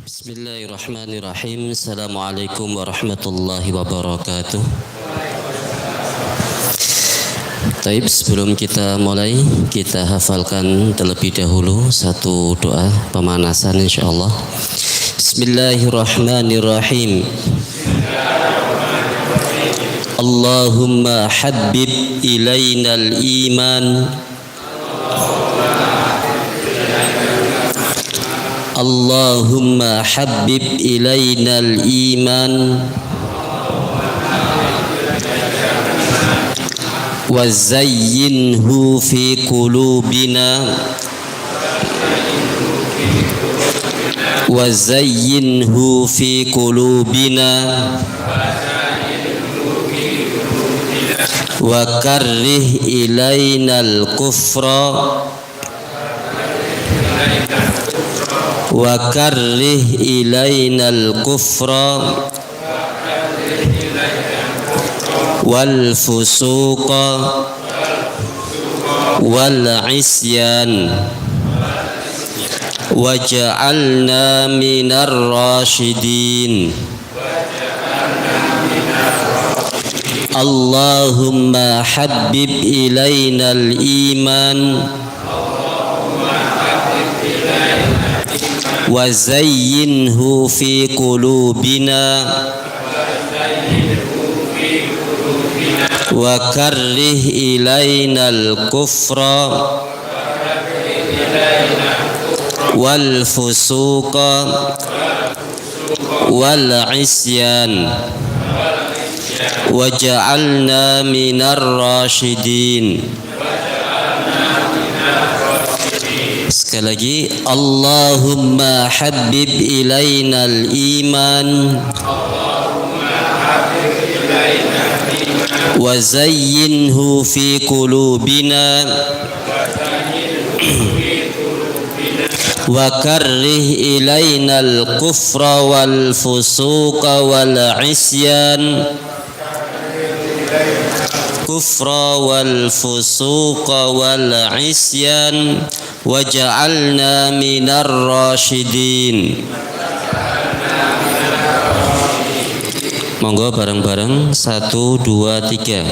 Bismillahirrahmanirrahim. Assalamualaikum warahmatullahi wabarakatuh. Taib, sebelum kita mulai, kita hafalkan terlebih dahulu satu doa pemanasan insyaallah. Bismillahirrahmanirrahim. Allahumma habbib ilainal iman Allahumma habbib ilainal iman wa zayyinhu fi qulubina wa zayyinhu fi qulubina wa karrih ilainal kufra wa karrih ilainal kufra wal fusuqa wal isyan waj'alna minar rasyidin. Allahumma habbib ilainal iman wa zayyinhu fi qulubina wa karrih ilainal kufra wal fusuqa wal isyan waj'alna minar rasyidin. Sekali lagi, Allahumma habbib ilainal iman wa zayyinhu fi qulubina wa karrih ilainal kufra wal fusuqa wal isyan waj'alna minar rasyidin. Monggo bareng-bareng 1 2 3.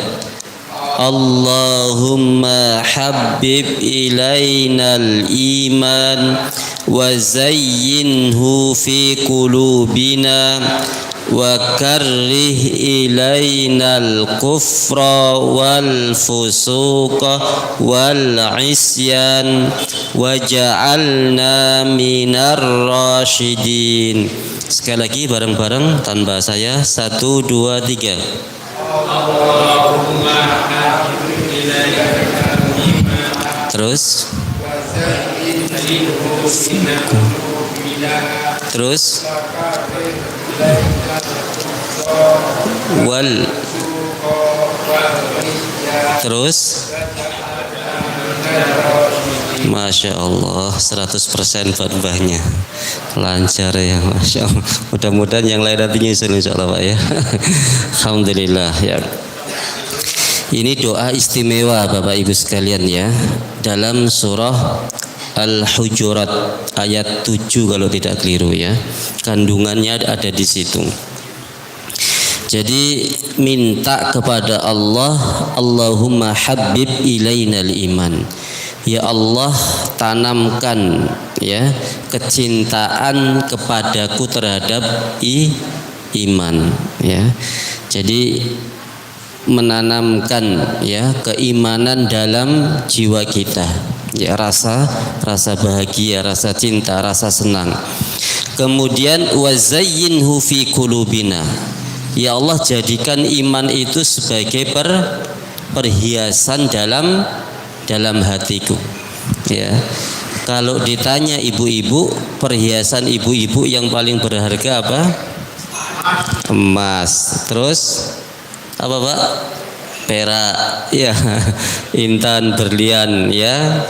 Allahumma habbib ilainal iman wa zayyinhu fi qulubina wa karrih ilainal kufra wal fusuqa wal isyan waj'alna minar rasyidin. Sekali lagi bareng-bareng tanpa saya 1 2 3. Allahumma habbib ilainal iman. Terus terus wal terus Masya Allah 100% buat mbahnya lancar ya, Masya Allah. Mudah-mudahan yang lain nanti nyusul insya Allah Pak ya. Alhamdulillah ya. Ini doa istimewa Bapak Ibu sekalian ya, dalam surah Al-Hujurat ayat 7 kalau tidak keliru ya. Kandungannya ada di situ. Jadi minta kepada Allah, Allahumma habbib ilainal iman. Ya Allah, tanamkan ya kecintaan kepadaku terhadap iman ya. Jadi menanamkan ya keimanan dalam jiwa kita. Ya, rasa bahagia, rasa cinta, rasa senang. Kemudian wazayyinhu fi qulubina. Ya Allah, jadikan iman itu sebagai perhiasan dalam hatiku. Ya. Kalau ditanya ibu-ibu, perhiasan ibu-ibu yang paling berharga apa? Emas. Terus apa Pak? Perak. Ya. Intan, berlian ya.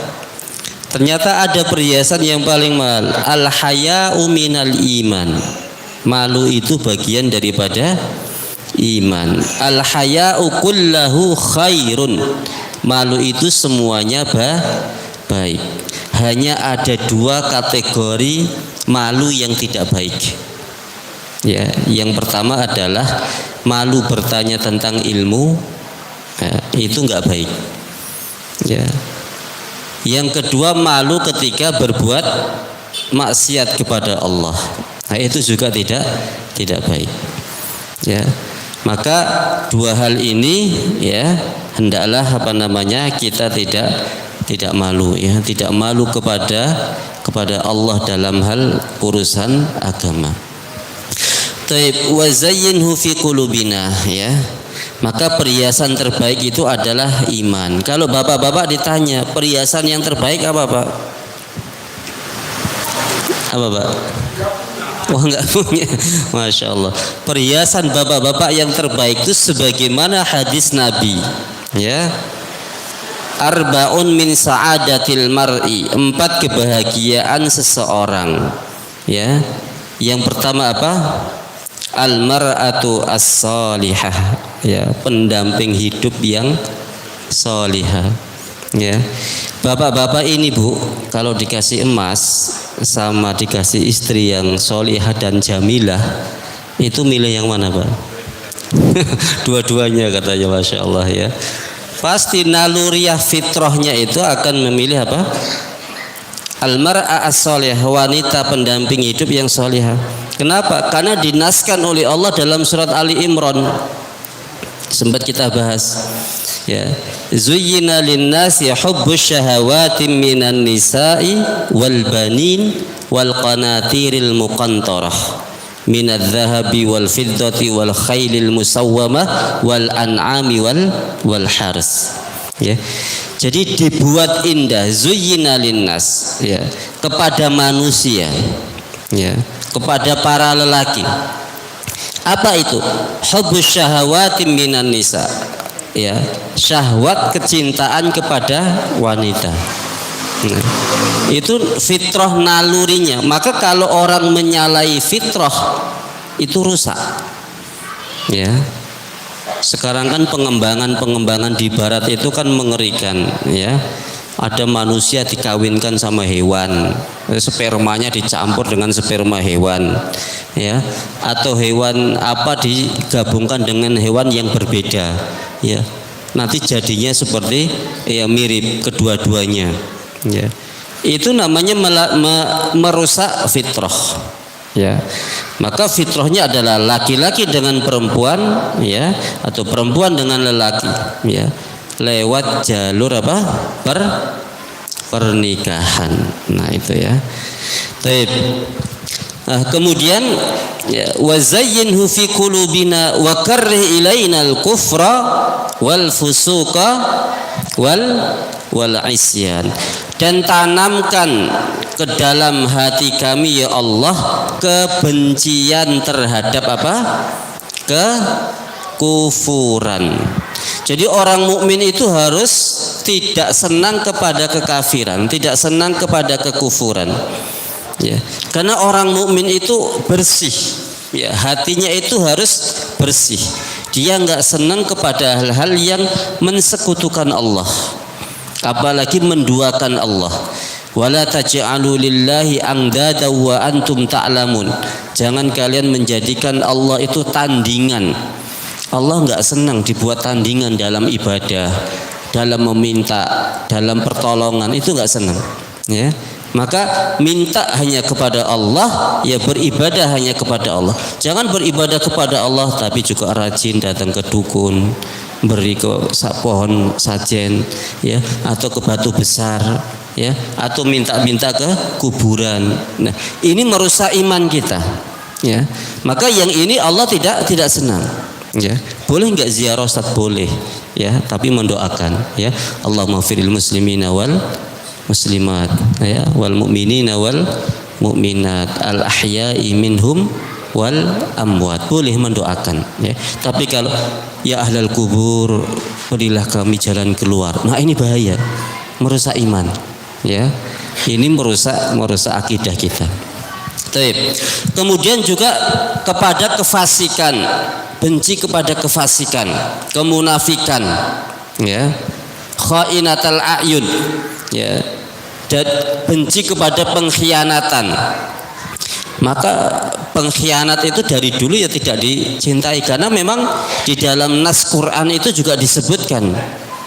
Ternyata ada perhiasan yang paling mahal. Al-haya'u minal iman. Malu itu bagian daripada iman. Al-haya'u kullahu khairun. Malu itu semuanya baik. Hanya ada 2 kategori malu yang tidak baik. Ya, yang pertama adalah malu bertanya tentang ilmu, ya, itu nggak baik. Ya. Yang kedua, malu ketika berbuat maksiat kepada Allah. Nah, itu juga tidak baik. Ya. Maka dua hal ini ya hendaklah kita tidak malu ya, tidak malu kepada Allah dalam hal urusan agama. Taib wa zayyinhu fi qulubina ya. Maka perhiasan terbaik itu adalah iman. Kalau bapak-bapak ditanya perhiasan yang terbaik apa, Pak? Apa, Pak? Wah, enggak punya. Masya Allah. Perhiasan bapak-bapak yang terbaik itu sebagaimana hadis Nabi ya. Arba'un min sa'adatil mar'i, 4 kebahagiaan seseorang ya. Yang pertama apa? Al-mar'atu as-salihah ya, pendamping hidup yang salihah ya. Bapak-bapak ini Bu, kalau dikasih emas sama dikasih istri yang salihah dan jamilah, itu milih yang mana, Pak? Dua-duanya katanya, Masya Allah ya. Pasti naluriah fitrahnya itu akan memilih apa? Al-mar'a as-salihah, wanita pendamping hidup yang salihah. Kenapa? Karena dinaskan oleh Allah dalam surat Ali Imran. Sempat kita bahas ya. Zuyyina lin-nasi hubbus syahawati minan nisa'i wal banin wal qanatiril muqantarah minadh dhahabi wal fiddati wal khailil musawwamah wal an'ami wal hars ya. Jadi dibuat indah, zuyyina linnas ya, kepada manusia ya, kepada para lelaki. Apa itu? Hubbus syahawati minan nisa ya, syahwat kecintaan kepada wanita. Nah, itu fitrah nalurinya. Maka kalau orang menyalahi fitrah itu rusak ya. Sekarang kan pengembangan di barat itu kan mengerikan ya. Ada manusia dikawinkan sama hewan, spermanya dicampur dengan sperma hewan ya, atau hewan apa digabungkan dengan hewan yang berbeda ya. Nanti jadinya seperti ya mirip kedua-duanya ya. Itu namanya merusak fitrah ya. Maka fitrahnya adalah laki-laki dengan perempuan ya, atau perempuan dengan lelaki ya, lewat jalur apa? Pernikahan. Nah, itu ya. Baik. Nah, kemudian ya, wa zayyinhu fi qulubina wa karrih ilaina al-kufra wal fusuqa wal isyan, dan tanamkan ke dalam hati kami ya Allah kebencian terhadap apa? Kekufuran. Jadi orang mukmin itu harus tidak senang kepada kekafiran, tidak senang kepada kekufuran. Ya, karena orang mukmin itu bersih. Ya, hatinya itu harus bersih. Dia nggak senang kepada hal-hal yang mensekutukan Allah, apalagi menduakan Allah. Wala taj'alu lillahi andada wa antum ta'lamun. Jangan kalian menjadikan Allah itu tandingan. Allah enggak senang dibuat tandingan dalam ibadah, dalam meminta, dalam pertolongan, itu enggak senang ya. Maka minta hanya kepada Allah, ya beribadah hanya kepada Allah. Jangan beribadah kepada Allah tapi juga rajin datang ke dukun, beri ke pohon sajen ya, atau ke batu besar ya, atau minta-minta ke kuburan. Nah, ini merusak iman kita ya. Maka yang ini Allah tidak senang ya. Boleh enggak ziarah Ustaz? Boleh ya, tapi mendoakan ya, Allahumma firil muslimina wal muslimat ya, wal mu'minina wal mu'minat al ahya'i minhum wal amwat. Boleh mendoakan ya. Tapi kalau ya ahlal kubur berilah kami jalan keluar, nah ini bahaya, merusak iman ya. Ini merusak akidah kita. Baik. Kemudian juga kepada kefasikan, benci kepada kefasikan, kemunafikan ya, khainatal a'yun ya, dan benci kepada pengkhianatan. Maka pengkhianat itu dari dulu ya tidak dicintai, karena memang di dalam nas Quran itu juga disebutkan,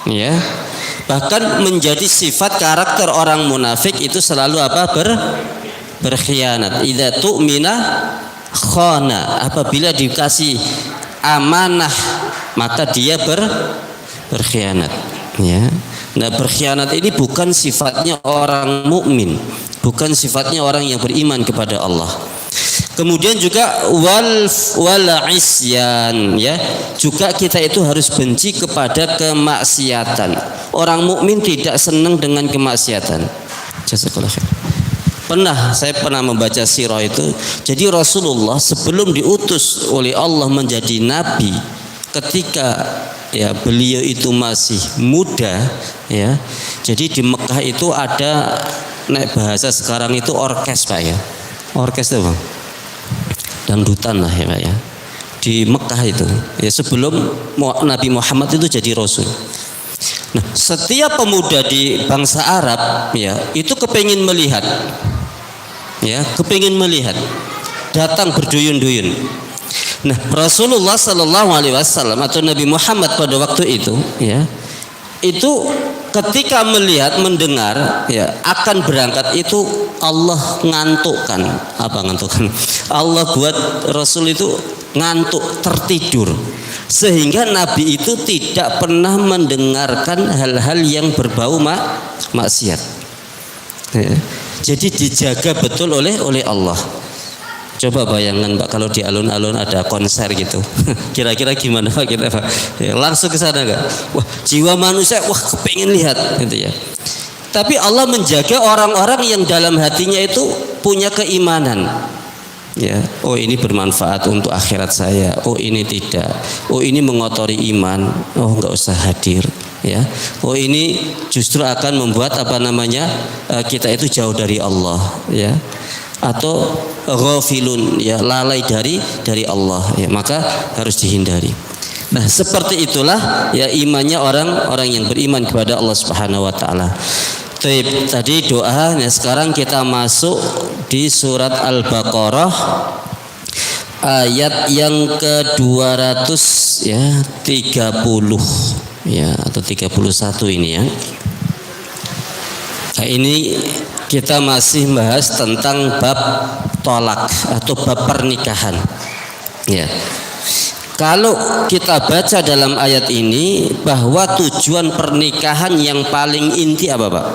ya. Bahkan menjadi sifat karakter orang munafik itu selalu apa? Berkhianat. Idza tu'mina khana, apabila dikasih amanah maka dia berkhianat, ya. Nah, berkhianat ini bukan sifatnya orang mukmin, bukan sifatnya orang yang beriman kepada Allah. Kemudian juga wal isyan, ya. Juga kita itu harus benci kepada kemaksiatan. Orang mukmin tidak senang dengan kemaksiatan. Jazakallahu khair. Saya pernah membaca sirah itu. Jadi Rasulullah sebelum diutus oleh Allah menjadi nabi, ketika ya beliau itu masih muda, ya. Jadi di Mekah itu ada, naik bahasa sekarang itu orkes, Pak, ya. Orkes itu, Bang. Dangdutan lah, ya, Pak, ya. Di Mekah itu, ya, sebelum Nabi Muhammad itu jadi rasul. Nah, setiap pemuda di bangsa Arab, ya, itu kepingin melihat, ya, kepingin melihat, datang berduyun-duyun. Nah, Rasulullah Sallallahu Alaihi Wasallam atau Nabi Muhammad pada waktu itu, ya, itu ketika melihat, mendengar, ya, akan berangkat itu Allah ngantukkan. Apa ngantukkan? Allah buat Rasul itu ngantuk, tertidur, sehingga Nabi itu tidak pernah mendengarkan hal-hal yang berbau maksiat, ya. Jadi dijaga betul oleh Allah. Coba bayangkan, Pak, kalau di alun-alun ada konser gitu, kira-kira gimana, Pak, kita, Pak? Ya, langsung ke sana nggak? Wah, jiwa manusia, wah, kepingin lihat, gitu, ya. Tapi Allah menjaga orang-orang yang dalam hatinya itu punya keimanan, ya. Oh, ini bermanfaat untuk akhirat saya. Oh, ini tidak. Oh, ini mengotori iman. Oh, nggak usah hadir, ya. Oh, ini justru akan membuat kita itu jauh dari Allah, ya. Atau ghafilun, ya, lalai dari Allah, ya, maka harus dihindari. Nah, seperti itulah, ya, imannya orang-orang yang beriman kepada Allah Subhanahu wa taala. Tadi doa. Nah, sekarang kita masuk di surat Al-Baqarah ayat yang ke-230, ya, atau 31 ini, ya. Nah, ini kita masih bahas tentang bab tolak atau bab pernikahan, ya. Kalau kita baca dalam ayat ini bahwa tujuan pernikahan yang paling inti apa, Pak?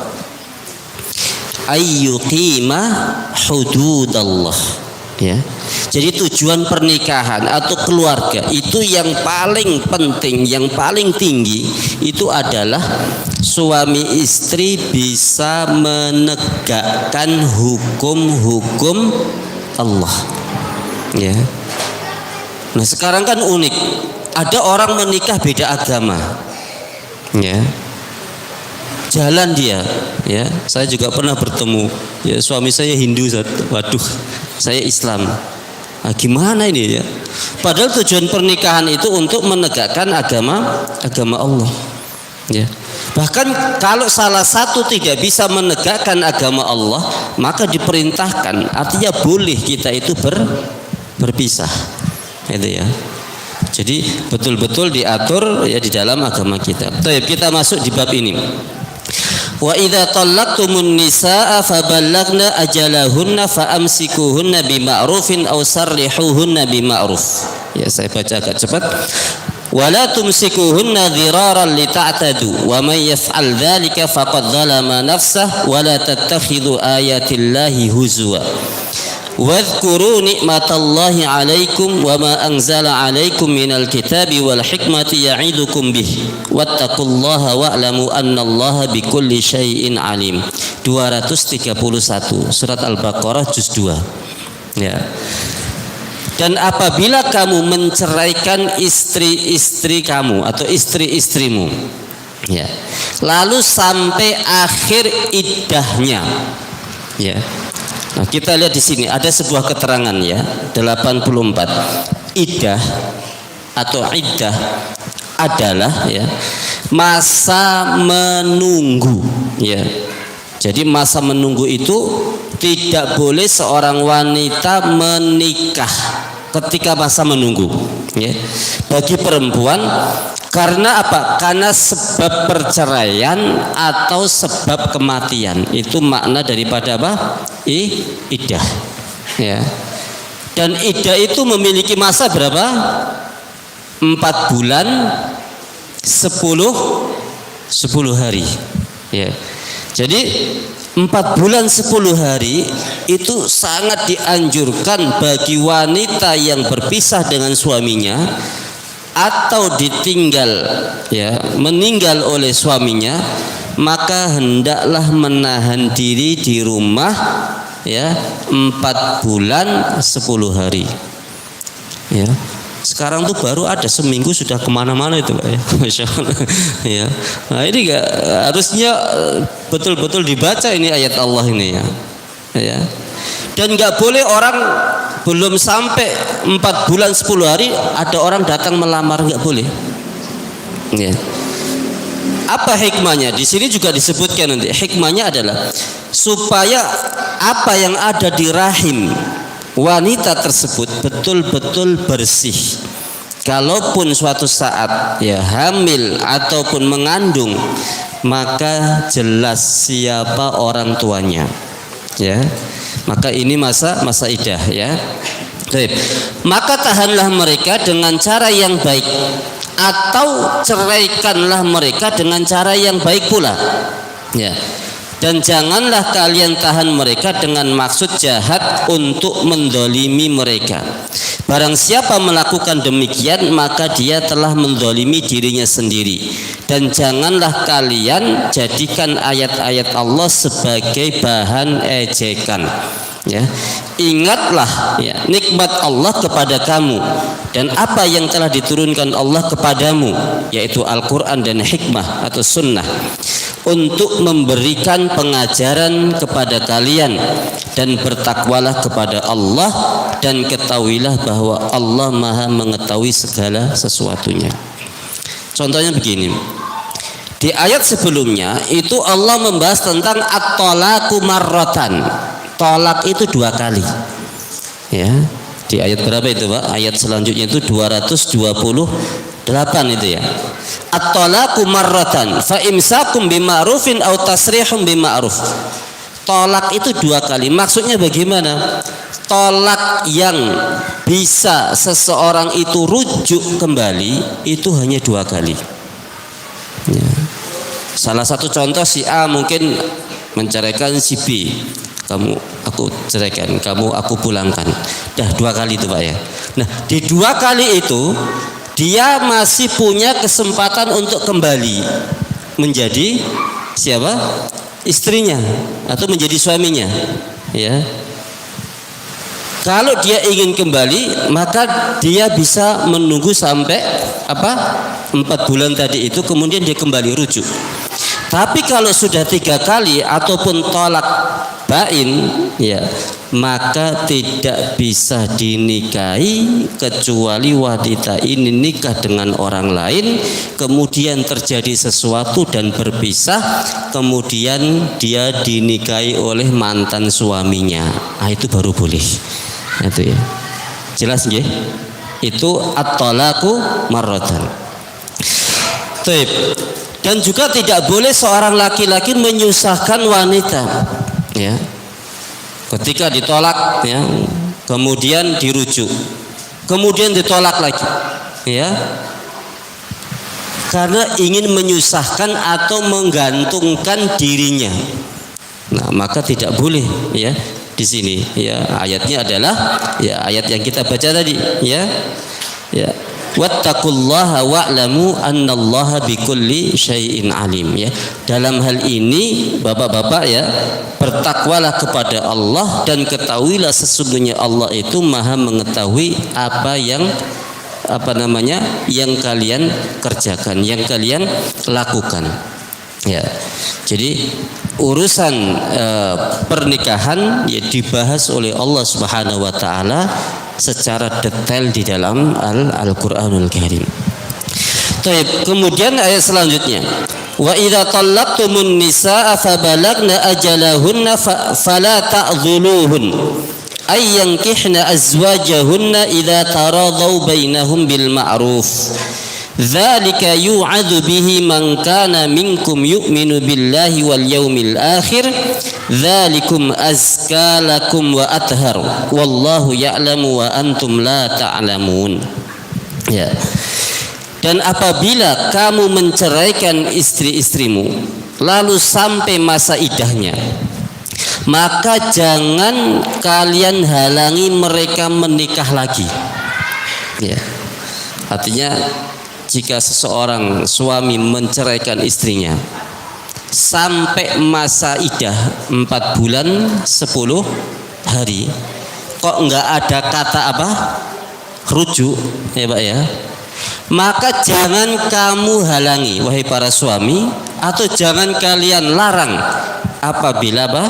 Ayyuqima hududallah, ya. Jadi tujuan pernikahan atau keluarga itu yang paling penting, yang paling tinggi itu adalah suami istri bisa menegakkan hukum-hukum Allah, ya. Nah, sekarang kan unik, ada orang menikah beda agama, ya. Jalan dia, ya. Saya juga pernah bertemu, ya, suami saya Hindu, waduh, saya Islam. Nah, gimana ini, ya? Padahal tujuan pernikahan itu untuk menegakkan agama Allah, ya. Bahkan kalau salah satu tidak bisa menegakkan agama Allah, maka diperintahkan, artinya boleh kita itu berpisah, itu, ya. Jadi betul-betul diatur, ya, di dalam agama kita. Baik, kita masuk di bab ini. Wa idza talaqtumun nisaa faballagna ajalahunna faamsikuhunna bima'rufin aw sarrihuhunna bima'ruf. Ya, saya baca agak cepat. Wala tumsikuhunna dhiraran lita'tadu wa may yaf'al dzalika faqad zalama nafsahu wa la tattakhidhu ayatillahi huzwa. Wadhkuru ni'matallahi 'alaikum wa ma anzala 'alaikum minal kitabi wal hikmati ya'idukum bih wattaqullaha wa'lamu annallaha bikulli syai'in 'alim. 231 surat Al-Baqarah juz 2, ya. Dan apabila kamu menceraikan istri-istri kamu atau istri-istrimu, ya, lalu sampai akhir iddahnya, ya. Nah, kita lihat di sini ada sebuah keterangan, ya, 84. Iddah atau iddah adalah, ya, masa menunggu, ya. Jadi masa menunggu itu tidak boleh seorang wanita menikah ketika masa menunggu, ya. Bagi perempuan, karena apa? Karena sebab perceraian atau sebab kematian. Itu makna daripada apa? Iddah, ya. Dan iddah itu memiliki masa berapa? 4 bulan 10 hari, ya. Jadi 4 bulan 10 hari itu sangat dianjurkan bagi wanita yang berpisah dengan suaminya atau ditinggal, ya, meninggal oleh suaminya, maka hendaklah menahan diri di rumah, ya, 4 bulan 10 hari, ya. Sekarang tuh baru ada seminggu sudah kemana-mana itu, Pak, ya. Masya Allah, ya. Nah, ini gak, harusnya betul-betul dibaca ini ayat Allah ini, ya, ya. Dan nggak boleh orang belum sampai 4 bulan 10 hari ada orang datang melamar, nggak boleh, ya. Apa hikmahnya? Di sini juga disebutkan nanti. Hikmahnya adalah supaya apa yang ada di rahim wanita tersebut betul-betul bersih. Kalaupun suatu saat, ya, hamil ataupun mengandung, maka jelas siapa orang tuanya, ya. Maka ini masa iddah, ya. Baik. Maka tahanlah mereka dengan cara yang baik, atau ceraikanlah mereka dengan cara yang baik pula, ya. Dan janganlah kalian tahan mereka dengan maksud jahat untuk mendolimi mereka. Barang siapa melakukan demikian, maka dia telah mendolimi dirinya sendiri. Dan janganlah kalian jadikan ayat-ayat Allah sebagai bahan ejekan, ya. Ingatlah, ya, nikmat Allah kepada kamu dan apa yang telah diturunkan Allah kepadamu, yaitu Al-Quran dan hikmah atau sunnah, untuk memberikan pengajaran kepada kalian, dan bertakwalah kepada Allah, dan ketahuilah bahwa Allah Maha mengetahui segala sesuatunya. Contohnya begini, di ayat sebelumnya itu Allah membahas tentang at-talaqu marratan. Tolak itu 2 kali, ya. Di ayat berapa itu, Pak? Ayat selanjutnya itu 228 itu, ya. At-talaqu marratan fa imsakum bima'rufin aw tasrihum bima'ruf. Tolak itu 2 kali. Maksudnya bagaimana? Tolak yang bisa seseorang itu rujuk kembali itu hanya 2 kali, ya. Salah satu contoh, si A mungkin menceraikan si B. Kamu aku ceraikan, kamu aku pulangkan. Dah 2 kali itu, Pak, ya. Nah, di 2 kali itu dia masih punya kesempatan untuk kembali menjadi siapa? Istrinya atau menjadi suaminya, ya. Kalau dia ingin kembali, maka dia bisa menunggu sampai 4 bulan tadi itu, kemudian dia kembali rujuk. Tapi kalau sudah 3 kali ataupun tolak bain, ya, maka tidak bisa dinikahi kecuali wanita ini nikah dengan orang lain, kemudian terjadi sesuatu dan berpisah, kemudian dia dinikahi oleh mantan suaminya. Nah, itu baru boleh. Itu, ya. Jelas nggih? Itu at-talaqu marratan. Baik. Dan juga tidak boleh seorang laki-laki menyusahkan wanita, ya. Ketika ditolak, ya, kemudian dirujuk, kemudian ditolak lagi, ya, karena ingin menyusahkan atau menggantungkan dirinya. Nah, maka tidak boleh, ya. Di sini, ya, ayatnya adalah, ya, ayat yang kita baca tadi, ya, ya. Wattaqullaha wa'lamu annallaha bikulli syai'in alim, ya. Dalam hal ini bapak-bapak, ya, bertakwalah kepada Allah dan ketahuilah sesungguhnya Allah itu Maha mengetahui apa yang yang kalian kerjakan, yang kalian lakukan, ya. Jadi urusan pernikahan, ya, dibahas oleh Allah Subhanahu wa taala secara detail di dalam Al-Qur'anul Karim. Kemudian ayat selanjutnya, Wa idza talaqtumun nisaa fabalagna ajalahunna fala ta'dhuluhun ay yankihna azwajahunna idza taradaw bainahum bil ma'ruf. Dzalika yu'adzu bihi man kana minkum yu'minu billahi wal yaumil akhir. Dzalikum azka lakum wa athhar. Wallahu ya'lamu wa antum la ta'lamun. Ya. Dan apabila kamu menceraikan istri-istrimu lalu sampai masa iddahnya, maka jangan kalian halangi mereka menikah lagi. Ya. Artinya jika seseorang suami menceraikan istrinya sampai masa iddah 4 bulan 10 hari, kok enggak ada kata apa? Rujuk, ya Pak ya. Maka jangan kamu halangi wahai para suami, atau jangan kalian larang apabila apa?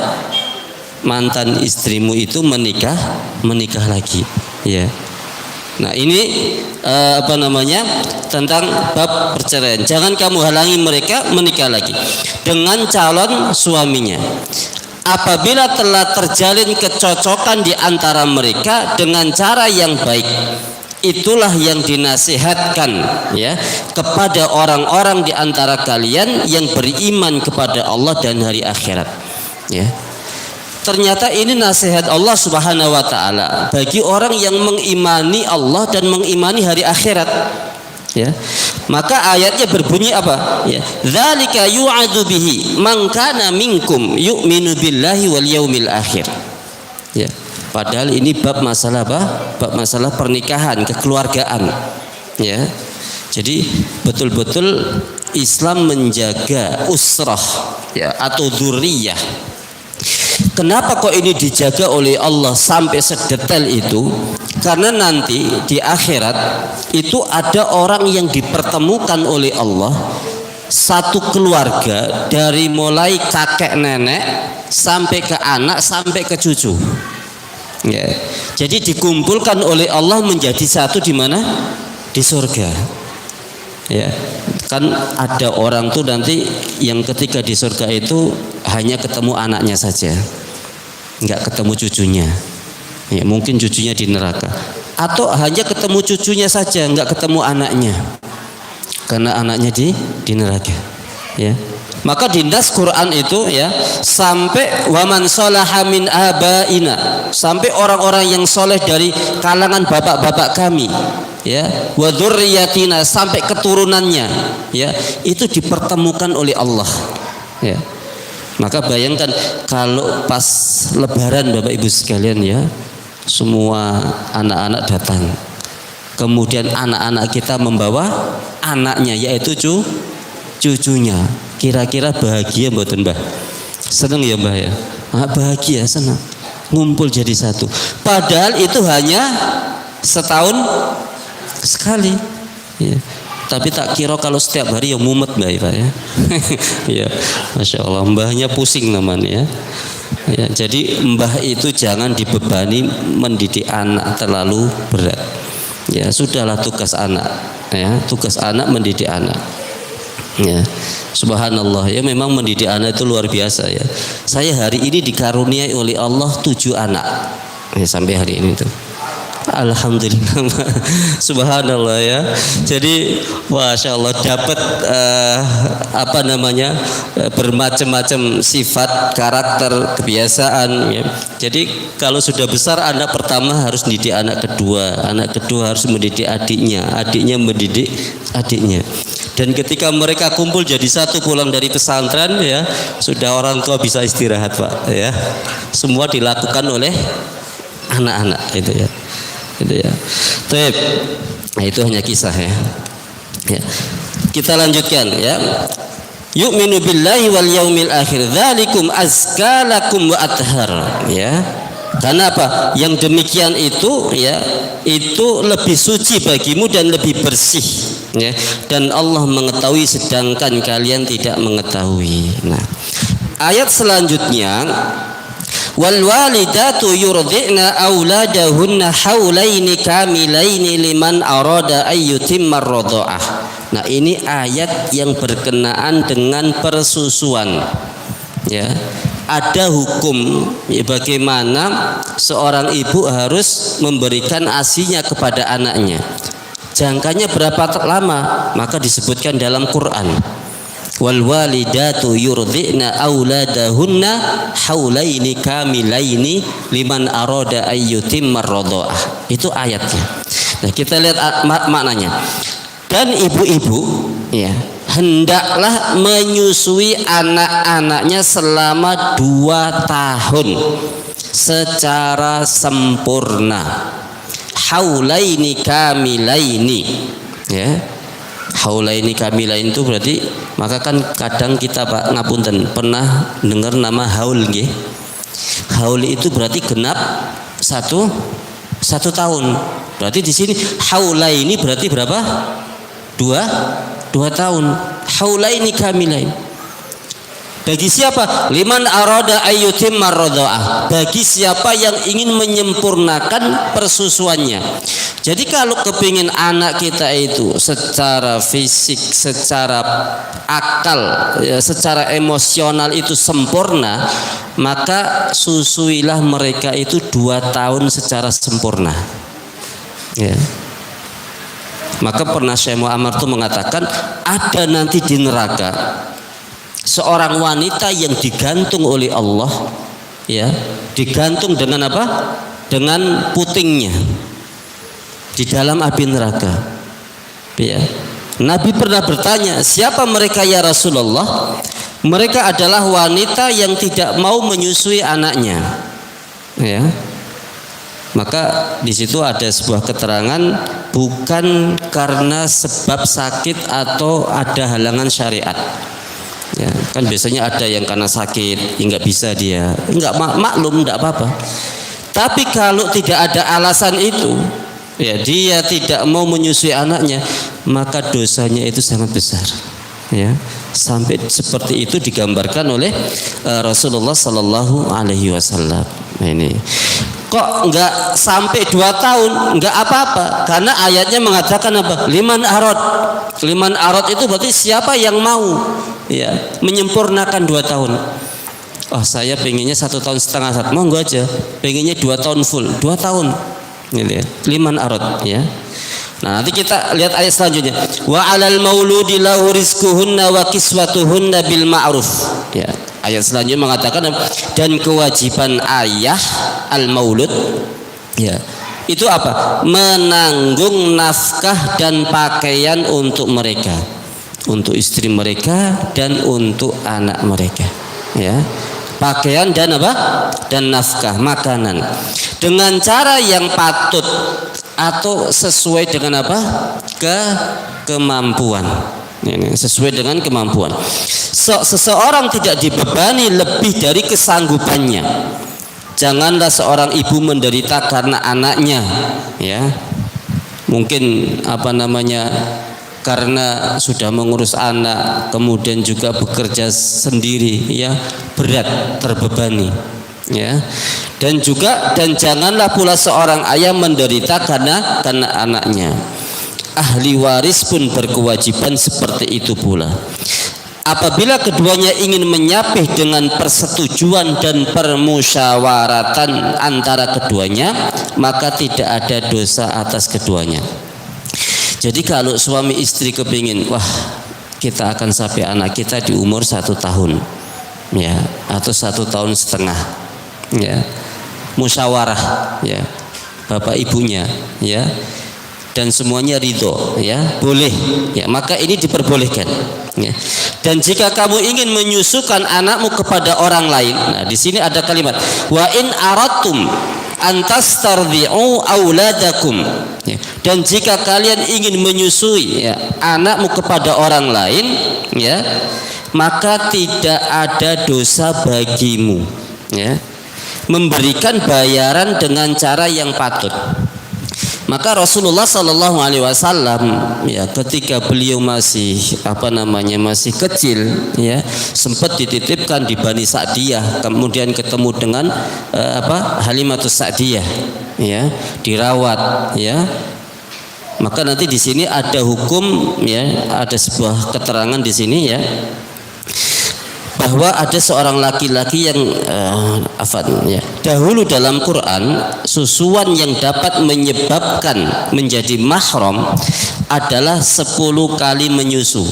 Mantan istrimu itu menikah lagi, ya. Nah, ini tentang bab perceraian. Jangan kamu halangi mereka menikah lagi dengan calon suaminya. Apabila telah terjalin kecocokan di antara mereka dengan cara yang baik, itulah yang dinasihatkan ya kepada orang-orang di antara kalian yang beriman kepada Allah dan hari akhirat. Ya. Ternyata ini nasihat Allah Subhanahu wa taala bagi orang yang mengimani Allah dan mengimani hari akhirat. Ya. Maka ayatnya berbunyi apa? Ya. Dzalika yu'adzu bihi man kana minkum yu'minu billahi wal yaumil akhir. Ya. Padahal ini bab masalah apa? Bab masalah pernikahan, kekeluargaan. Ya. Jadi betul-betul Islam menjaga usrah ya atau dzurriyyah. Kenapa kok ini dijaga oleh Allah sampai sedetail itu? Karena nanti di akhirat itu ada orang yang dipertemukan oleh Allah, satu keluarga dari mulai kakek nenek sampai ke anak sampai ke cucu. Ya. Jadi dikumpulkan oleh Allah menjadi satu di mana? Di surga. Ya. Kan ada orang tuh nanti yang ketika di surga itu hanya ketemu anaknya saja, nggak ketemu cucunya. Ya, mungkin cucunya di neraka, atau hanya ketemu cucunya saja, nggak ketemu anaknya, karena anaknya di neraka. Ya. Maka di nas Quran itu ya sampai waman sholaha min abaina, sampai orang-orang yang soleh dari kalangan bapak-bapak kami, ya, wa dzurriyyatina, sampai keturunannya, ya, itu dipertemukan oleh Allah. Ya. Maka bayangkan kalau pas Lebaran Bapak Ibu sekalian ya, semua anak-anak datang. Kemudian anak-anak kita membawa anaknya yaitu cucunya. Kira-kira bahagia mboten Mbah? Seneng ya Mbah ya? Bahagia, senang. Ngumpul jadi satu. Padahal itu hanya setahun sekali. Ya. Tapi tak kira kalau setiap hari ya mumet Mbah ya. Ya, Masya Allah, mbahnya pusing namanya ya. Ya, jadi mbah itu jangan dibebani mendidik anak terlalu berat. Ya, sudahlah tugas anak. Ya, tugas anak mendidik anak. Ya, subhanallah ya, memang mendidik anak itu luar biasa ya. Saya hari ini dikaruniai oleh Allah 7 anak. Ya, sampai hari ini tuh. Alhamdulillah, subhanallah ya. Jadi masya Allah dapat bermacam-macam sifat, karakter, kebiasaan ya. Jadi kalau sudah besar anak pertama harus mendidik anak kedua harus mendidik adiknya mendidik adiknya. Dan ketika mereka kumpul jadi satu pulang dari pesantren ya, sudah orang tua bisa istirahat Pak ya. Semua dilakukan oleh anak-anak itu ya. Gitu ya. Baik. Nah, itu hanya kisah ya. Ya. Kita lanjutkan ya. Yu'minu billahi wal yaumil akhir. Dzalikum azka lakum wa athhar ya. Karena apa? Yang demikian itu ya, itu lebih suci bagimu dan lebih bersih ya. Dan Allah mengetahui sedangkan kalian tidak mengetahui. Nah, ayat selanjutnya wal walidatu yurdi'na auladahunna haulaini kamilaini liman arada ayyutimma ar-radha'ah. Nah, ini ayat yang berkenaan dengan persusuan. Ya. Ada hukum ya, bagaimana seorang ibu harus memberikan ASInya kepada anaknya. Jangkanya berapa lama? Maka disebutkan dalam Quran. Wal walidatu yurdi'na auladahunna haulaini kamilaini liman arada ayyutimma radha'ah. Itu ayatnya. Nah, kita lihat maknanya. Dan ibu-ibu ya hendaklah menyusui anak-anaknya selama 2 tahun secara sempurna. Haulaini kamilaini. Ya. Haulaini kamilain itu berarti, maka kan kadang kita Pak ngapunten pernah dengar nama haul nggih. Haul itu berarti genap satu tahun. Berarti di sini haulaini berarti berapa? 2 tahun. Haulaini kamilain. Bagi siapa? Liman arada ayyutimma radha'ah. Bagi siapa yang ingin menyempurnakan persusuannya. Jadi kalau kepingin anak kita itu secara fisik, secara akal, ya, secara emosional itu sempurna, maka susuilah mereka itu 2 tahun secara sempurna. Ya. Maka pernah Syekh Muhammad itu mengatakan ada nanti di neraka seorang wanita yang digantung oleh Allah, ya, digantung dengan apa? Dengan putingnya di dalam api neraka. Ya. Nabi pernah bertanya, siapa mereka ya Rasulullah? Mereka adalah wanita yang tidak mau menyusui anaknya. Ya. Maka di situ ada sebuah keterangan bukan karena sebab sakit atau ada halangan syariat. Ya, kan biasanya ada yang karena sakit, nggak bisa dia, nggak maklum, nggak apa-apa. Tapi kalau tidak ada alasan itu, ya dia tidak mau menyusui anaknya, maka dosanya itu sangat besar. Ya, sampai seperti itu digambarkan oleh Rasulullah Sallallahu Alaihi Wasallam. Nah, ini kok nggak sampai 2 tahun, nggak apa-apa, karena ayatnya mengatakan apa? Liman arad itu berarti siapa yang mau, ya, menyempurnakan 2 tahun. Oh, saya pengennya 1,5 tahun, monggo aja. Pengennya 2 tahun full, 2 tahun. Ini ya, liman arad, ya. Nah, nanti kita lihat ayat selanjutnya. Wa 'alal mauludi lahu rizquhunna wa kiswatuhunna bil ma'ruf. Ya, ayat selanjutnya mengatakan dan kewajiban ayah al-maulud, ya, itu apa? Menanggung nafkah dan pakaian untuk mereka, untuk istri mereka dan untuk anak mereka, ya. Pakaian dan apa? Dan nafkah, makanan. Dengan cara yang patut atau sesuai dengan apa? Kemampuan. Ini sesuai dengan kemampuan. Seseorang tidak dibebani lebih dari kesanggupannya. Janganlah seorang ibu menderita karena anaknya, ya. Mungkin apa namanya? Karena sudah mengurus anak, kemudian juga bekerja sendiri, ya, berat, terbebani, ya. Dan janganlah pula seorang ayah menderita karena anaknya. Ahli waris pun berkewajiban seperti itu pula. Apabila keduanya ingin menyapih dengan persetujuan dan permusyawaratan antara keduanya, maka tidak ada dosa atas keduanya. Jadi kalau suami istri kepingin, wah, kita akan sampai anak kita di umur 1 tahun, ya, atau 1,5 tahun, ya, musyawarah, ya, bapak ibunya, ya, dan semuanya ridho, ya, boleh, ya, maka ini diperbolehkan, ya. Dan jika kamu ingin menyusukan anakmu kepada orang lain, nah di sini ada kalimat wa in aradtum antastardi'u auladakum, ya. Dan jika kalian ingin menyusui, ya, anakmu kepada orang lain, ya, maka tidak ada dosa bagimu, ya, memberikan bayaran dengan cara yang patut. Maka Rasulullah Sallallahu Alaihi Wasallam, ya, ketika beliau masih masih kecil, ya, sempat dititipkan di Bani Sa'diyah, kemudian ketemu dengan Halimatus Sa'diyah, ya, dirawat, ya. Maka nanti di sini ada hukum ya, ada sebuah keterangan di sini ya, bahwa ada seorang laki-laki yang ya, dahulu dalam Quran susuan yang dapat menyebabkan menjadi mahram adalah 10 kali menyusu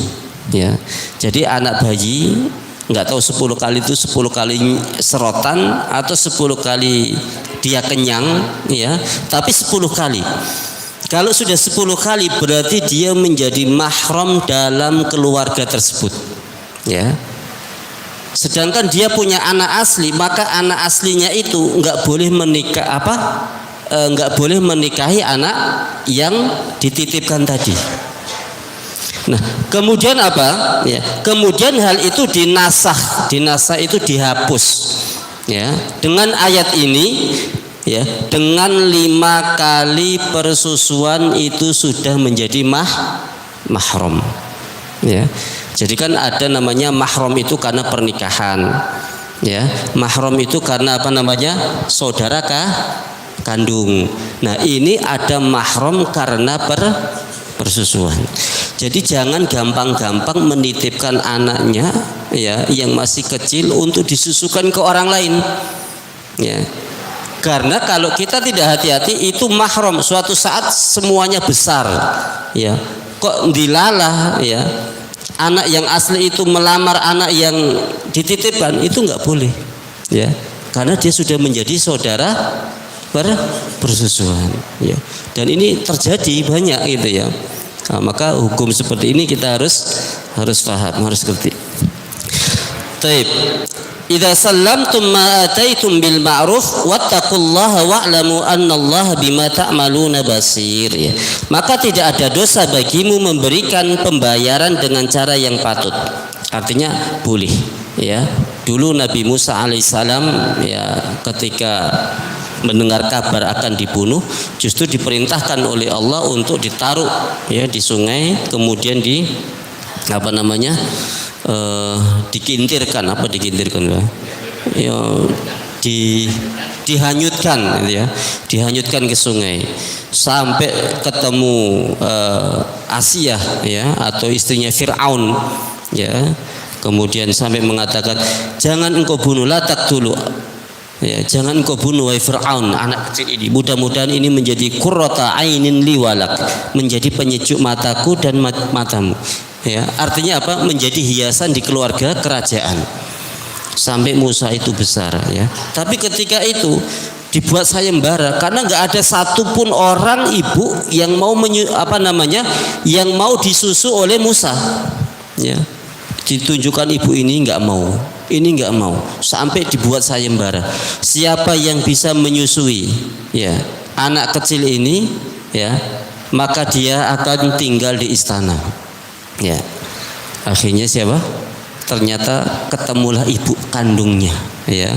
ya. Jadi anak bayi nggak tahu 10 kali itu 10 kali serotan atau 10 kali dia kenyang ya, tapi 10 kali. Kalau sudah 10 kali berarti dia menjadi mahram dalam keluarga tersebut ya. Sedangkan dia punya anak asli, maka anak aslinya itu nggak boleh menikah nggak boleh menikahi anak yang dititipkan tadi. Nah, kemudian apa? Ya, kemudian hal itu dinasah itu dihapus. Ya, dengan ayat ini, ya, dengan 5 kali persusuan itu sudah menjadi mahram. Ya. Jadi kan ada namanya mahram itu karena pernikahan, ya. Mahram itu karena apa namanya? Saudara kandung. Nah, ini ada mahram karena persusuan. Jadi jangan gampang-gampang menitipkan anaknya ya yang masih kecil untuk disusukan ke orang lain. Ya. Karena kalau kita tidak hati-hati itu mahram, suatu saat semuanya besar. Ya. Kok dilalah ya? Anak yang asli itu melamar anak yang dititipkan itu nggak boleh ya, karena dia sudah menjadi saudara persusuan ya. Dan ini terjadi banyak gitu ya. Nah, maka hukum seperti ini kita harus paham, harus ngerti. Taib. Idza sallamtum ma ataitum bil ma'ruf wattaqullaha wa'lamu annallaha bima ta'maluna basir ya. Maka tidak ada dosa bagimu memberikan pembayaran dengan cara yang patut. Artinya boleh ya. Dulu Nabi Musa alaihissalam ya ketika mendengar kabar akan dibunuh justru diperintahkan oleh Allah untuk ditaruh ya di sungai, kemudian di apa namanya? Dikintirkan ya, dihanyutkan ya, dihanyutkan ke sungai sampai ketemu Asia ya atau istrinya Fir'aun ya, kemudian sampai mengatakan jangan engkau bunuh, latak dulu ya, jangan engkau bunuh wahai Fir'aun anak kecil ini, mudah-mudahan ini menjadi qurrata ainin liwalak, menjadi penyejuk mataku dan matamu. Ya, artinya apa? Menjadi hiasan di keluarga kerajaan. Sampai Musa itu besar ya. Tapi ketika itu dibuat sayembara karena nggak ada satupun orang ibu yang mau yang mau disusu oleh Musa. Ya, ditunjukkan ibu ini nggak mau, ini nggak mau, sampai dibuat sayembara. Siapa yang bisa menyusui ya anak kecil ini ya, maka dia akan tinggal di istana. Ya, akhirnya siapa? Ternyata ketemulah ibu kandungnya. Ya,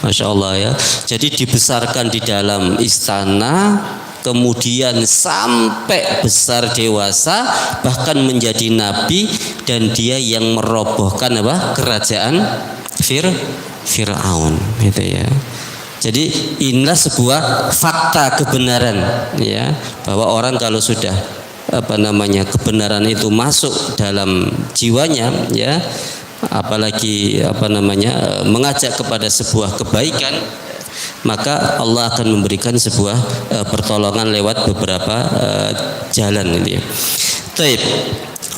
masya Allah ya. Jadi dibesarkan di dalam istana, kemudian sampai besar dewasa, bahkan menjadi nabi, dan dia yang merobohkan apa? Kerajaan Fir'aun. Gitu ya. Jadi inilah sebuah fakta kebenaran ya, bahwa orang kalau sudah kebenaran itu masuk dalam jiwanya ya, apalagi mengajak kepada sebuah kebaikan, maka Allah akan memberikan sebuah pertolongan lewat beberapa jalan ini. Taib.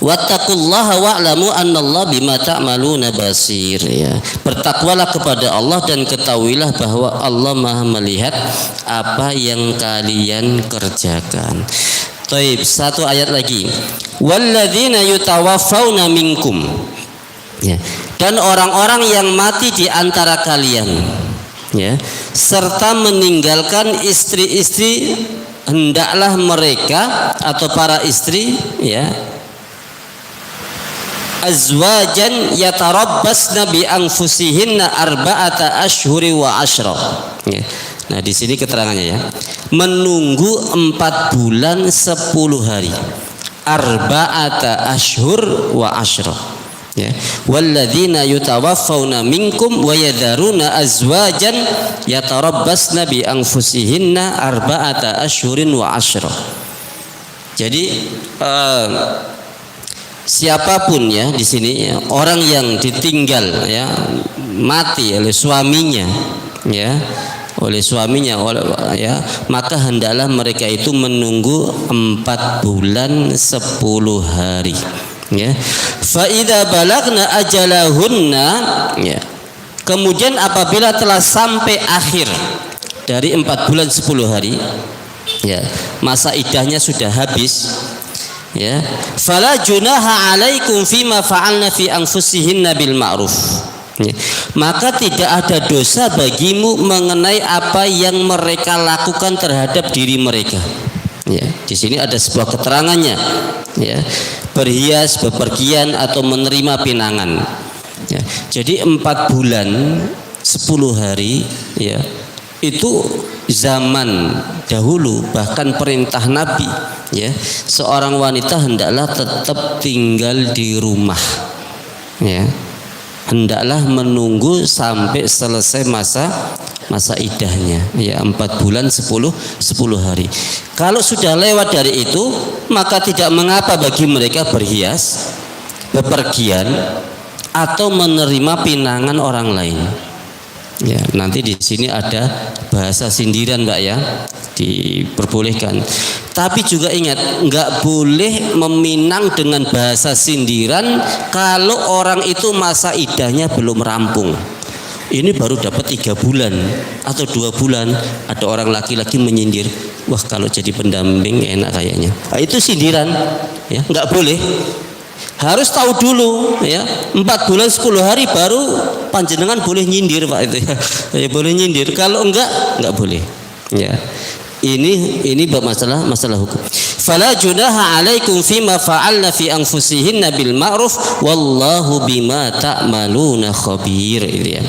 Wattaqullaha wa'lamu annallaha bima ta'maluna basir ya. Bertakwalah kepada Allah dan ketahuilah bahwa Allah Maha melihat apa yang kalian kerjakan. Taib, satu ayat lagi. Walladzina yutawaffawna minkum. Ya. Dan orang-orang yang mati di antara kalian ya, serta meninggalkan istri-istri, hendaklah mereka atau para istri ya, azwajan yatarabbasna bi anfusihinna arba'ata ashhuri wa ashra. Ya. Nah, di sini keterangannya ya. Menunggu 4 bulan 10 hari. Arba'ata ashhur wa ashra. Ya. Walladzina yutawaffawna minkum wa yadharuna azwajan yatarabbasna bi anfusihinna arba'ata ashhurin wa ashra. Jadi siapapun ya di sini ya, orang yang ditinggal ya mati oleh suaminya ya, ya, maka hendaklah mereka itu menunggu 4 bulan 10 hari ya. Fa idza balagna ajalahunna ya. Kemudian apabila telah sampai akhir dari 4 bulan 10 hari ya, masa iddahnya sudah habis ya, fala junaha alaikum fima fa'alna fi anfusihinna bil ma'ruf ya. Maka tidak ada dosa bagimu mengenai apa yang mereka lakukan terhadap diri mereka ya. Di sini ada sebuah keterangannya ya, berhias, bepergian atau menerima pinangan ya. Jadi 4 bulan 10 hari ya, itu zaman dahulu bahkan perintah Nabi ya, seorang wanita hendaklah tetap tinggal di rumah ya, hendaklah menunggu sampai selesai masa iddahnya ya, 4 bulan 10 hari. Kalau sudah lewat dari itu, maka tidak mengapa bagi mereka berhias, bepergian atau menerima pinangan orang lain. Ya, nanti di sini ada bahasa sindiran, Mbak ya, diperbolehkan. Tapi juga ingat, nggak boleh meminang dengan bahasa sindiran kalau orang itu masa iddahnya belum rampung. Ini baru dapat 3 bulan atau 2 bulan. Ada orang laki-laki menyindir, wah kalau jadi pendamping enak kayaknya. Nah, itu sindiran, ya nggak boleh. Harus tahu dulu ya, 4 bulan 10 hari baru panjenengan boleh nyindir Pak itu ya. Ya boleh nyindir, kalau enggak boleh. Ya. Ini bab masalah hukum. Fala junaha alaikum fima fa'alna fi anfusihinna bil ma'ruf wallahu bima ta'maluna khabir itu ya.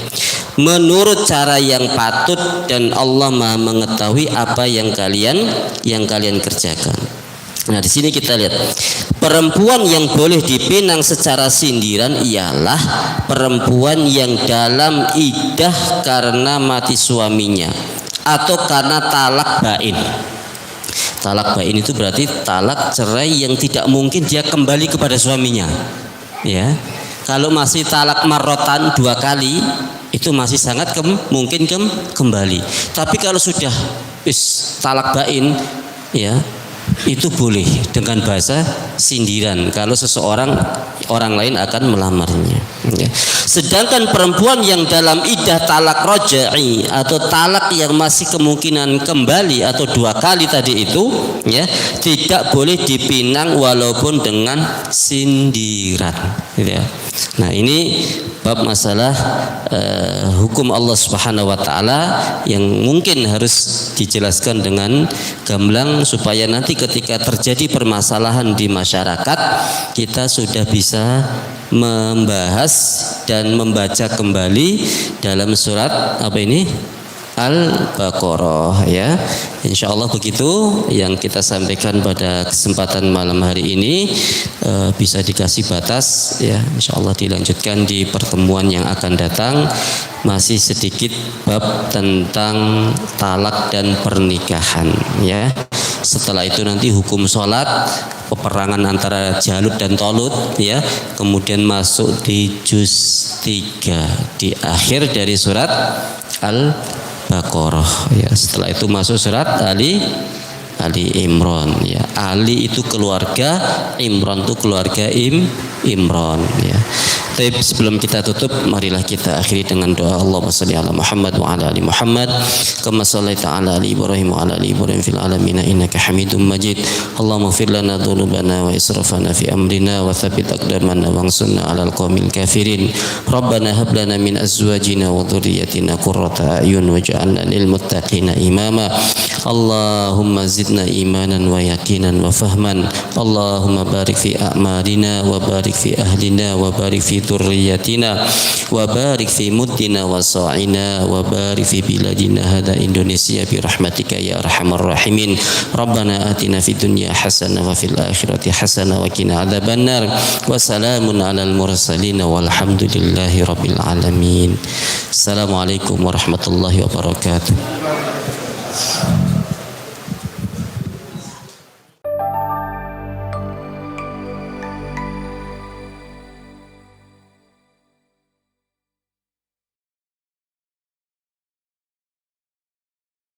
Menurut cara yang patut dan Allah Maha mengetahui apa yang kalian kerjakan. Nah, di sini kita lihat perempuan yang boleh dipinang secara sindiran ialah perempuan yang dalam iddah karena mati suaminya atau karena talak bain. Talak bain itu berarti talak cerai yang tidak mungkin dia kembali kepada suaminya. Ya. Kalau masih talak marrotan 2 kali itu masih sangat mungkin kembali. Tapi kalau sudah talak bain ya, itu boleh dengan bahasa sindiran kalau orang lain akan melamarnya ya. Sedangkan perempuan yang dalam iddah talak raj'i atau talak yang masih kemungkinan kembali atau 2 kali tadi itu ya, tidak boleh dipinang walaupun dengan sindiran ya. Nah, ini bab masalah hukum Allah Subhanahu wa taala yang mungkin harus dijelaskan dengan gamblang supaya nanti ketika terjadi permasalahan di masyarakat kita sudah bisa membahas dan membaca kembali dalam surat apa ini? Al-Baqarah ya. Insyaallah begitu yang kita sampaikan pada kesempatan malam hari ini, bisa dikasih batas ya. Insyaallah dilanjutkan di pertemuan yang akan datang. Masih sedikit bab tentang talak dan pernikahan ya. Setelah itu nanti hukum sholat, peperangan antara Jalut dan Tolut ya. Kemudian masuk di juz 3 di akhir dari surat Al-Baqarah ya. Setelah itu masuk surat Ali Imran ya. Ali itu keluarga, Imran itu keluarga Imran ya. Tapi sebelum kita tutup, marilah kita akhiri dengan doa. Allahumma shalli ala Muhammad wa ala ali Muhammad kama shallaita ala ali Ibrahim wa ala ali Ibrahim fil alamin innaka Hamidum Majid. Allahumma ighfir lana dhunubana wa israfana fi amrina wa tsabbit aqdamana wansurna 'alal qaumil kafirin. Rabbana hab lana min azwajina wa dhurriyyatina qurrata a'yun waj'alna lil muttaqina imama. Allahumma zidna imanan wa yaqinan wa fahman. Allahumma barik fi a'malina wa barik fi ahlina wa barik fi dhurriyyatina wa barik fi muddina wa sa'ina wa barik fi biladina hada Indonesia bi rahmatika ya arhamar rahimin. Rabbana atina fid dunya hasanah wa fil akhirati hasanah wa qina adzabannar. Wa salamun alal mursalin walhamdulillahi rabbil alamin. Assalamualaikum warahmatullahi wabarakatuh.